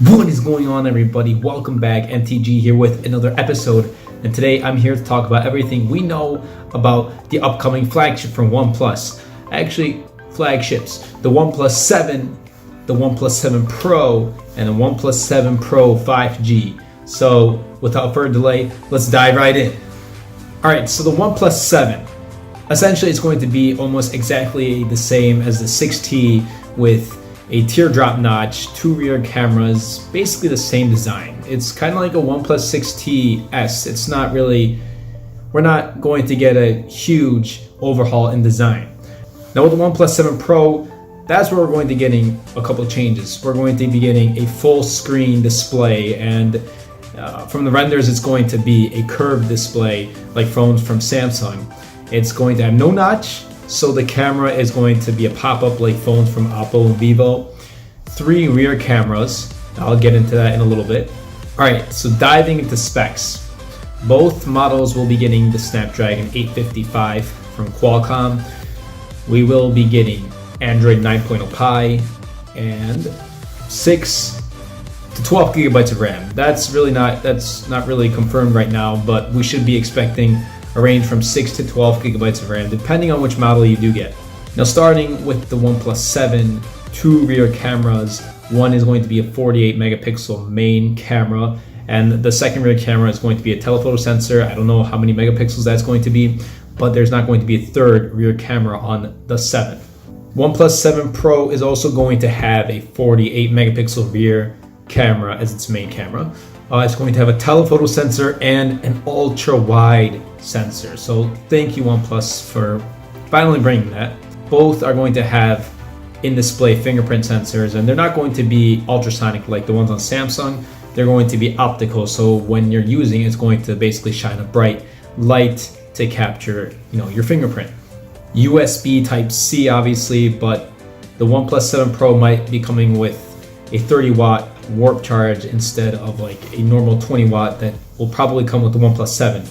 What is going on, everybody? Welcome back. MTG here with another episode, and today I'm here to talk about everything we know about the upcoming flagship from OnePlus. Actually, flagships: the OnePlus 7, the OnePlus 7 Pro, and the OnePlus 7 Pro 5G. So without further delay, let's dive right in. Alright, so the OnePlus 7, essentially it's going to be almost exactly the same as the 6T with a teardrop notch, two rear cameras, basically the same design. It's kind of like a OnePlus 6T-S. It's not really, we're not going to get a huge overhaul in design. Now with the OnePlus 7 Pro, that's where we're going to be getting a couple of changes. We're going to be getting a full screen display, and from the renders it's going to be a curved display like phones from Samsung. It's going to have no notch, so the camera is going to be a pop-up like phones from Oppo and Vivo. 3 rear cameras. I'll get into that in a little bit. Alright, so diving into specs. Both models will be getting the Snapdragon 855 from Qualcomm. We will be getting Android 9.0 Pie and 6 to 12 gigabytes of RAM. That's not really confirmed right now, but we should be expecting a range from 6 to 12 gigabytes of RAM, depending on which model you do get. Now, starting with the OnePlus 7, 2 rear cameras. One is going to be a 48 megapixel main camera, and the second rear camera is going to be a telephoto sensor. I don't know how many megapixels that's going to be, but there's not going to be a third rear camera on the 7. OnePlus 7 Pro is also going to have a 48 megapixel rear camera as its main camera. It's going to have a telephoto sensor and an ultra-wide sensor. So thank you, OnePlus, for finally bringing that. Both are going to have in-display fingerprint sensors, and they're not going to be ultrasonic like the ones on Samsung. They're going to be optical, so when you're using it, it's going to basically shine a bright light to capture, your fingerprint. USB Type-C, obviously, but the OnePlus 7 Pro might be coming with a 30-watt warp charge instead of like a normal 20 watt that will probably come with the OnePlus 7.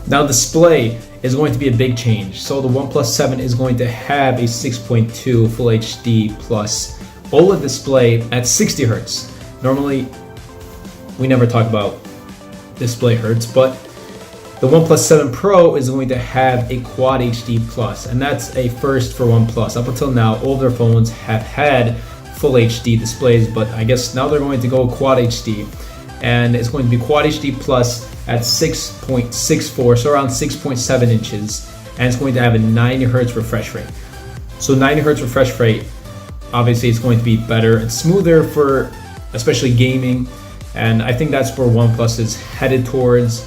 Now, display is going to be a big change. So the OnePlus 7 is going to have a 6.2 Full HD plus OLED display at 60 Hertz. Normally, we never talk about display hertz, but the OnePlus 7 Pro is going to have a Quad HD plus, and that's a first for OnePlus. Up until now, older phones have had Full HD displays, but I guess now they're going to go Quad HD, and it's going to be Quad HD plus at 6.64, so around 6.7 inches, and it's going to have a 90 Hertz refresh rate. So 90 Hertz refresh rate, obviously it's going to be better and smoother for especially gaming, and I think that's where OnePlus is headed towards.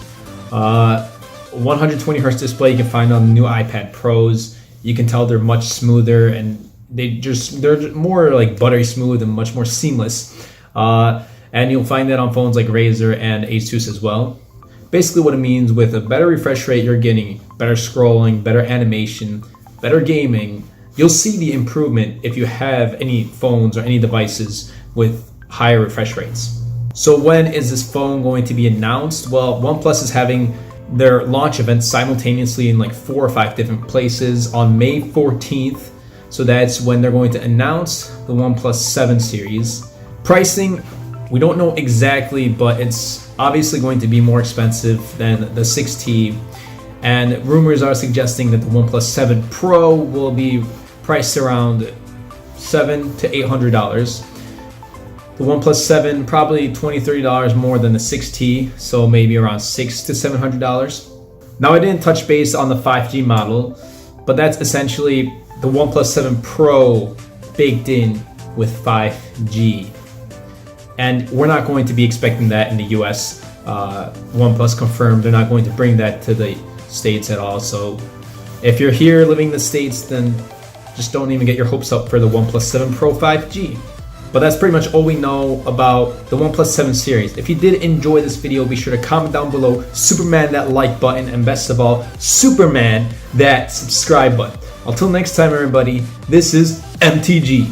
120 Hertz display you can find on the new iPad Pros. You can tell they're much smoother, and they're more like buttery smooth and much more seamless. And you'll find that on phones like Razer and Asus as well. Basically what it means, with a better refresh rate, you're getting better scrolling, better animation, better gaming. You'll see the improvement if you have any phones or any devices with higher refresh rates. So when is this phone going to be announced? Well, OnePlus is having their launch event simultaneously in like 4 or 5 different places on May 14th. So that's when they're going to announce the OnePlus 7 series. Pricing, we don't know exactly, but it's obviously going to be more expensive than the 6T. And rumors are suggesting that the OnePlus 7 Pro will be priced around $700 to $800. The OnePlus 7 probably $20, $30 more than the 6T, so maybe around $600 to $700. Now, I didn't touch base on the 5G model, but that's essentially the OnePlus 7 Pro baked in with 5G. And we're not going to be expecting that in the US. OnePlus confirmed they're not going to bring that to the States at all. So if you're here living in the States, then just don't even get your hopes up for the OnePlus 7 Pro 5G. But that's pretty much all we know about the OnePlus 7 series. If you did enjoy this video, be sure to comment down below, Superman that like button, and best of all, Superman that subscribe button. Until next time, everybody, this is MTG.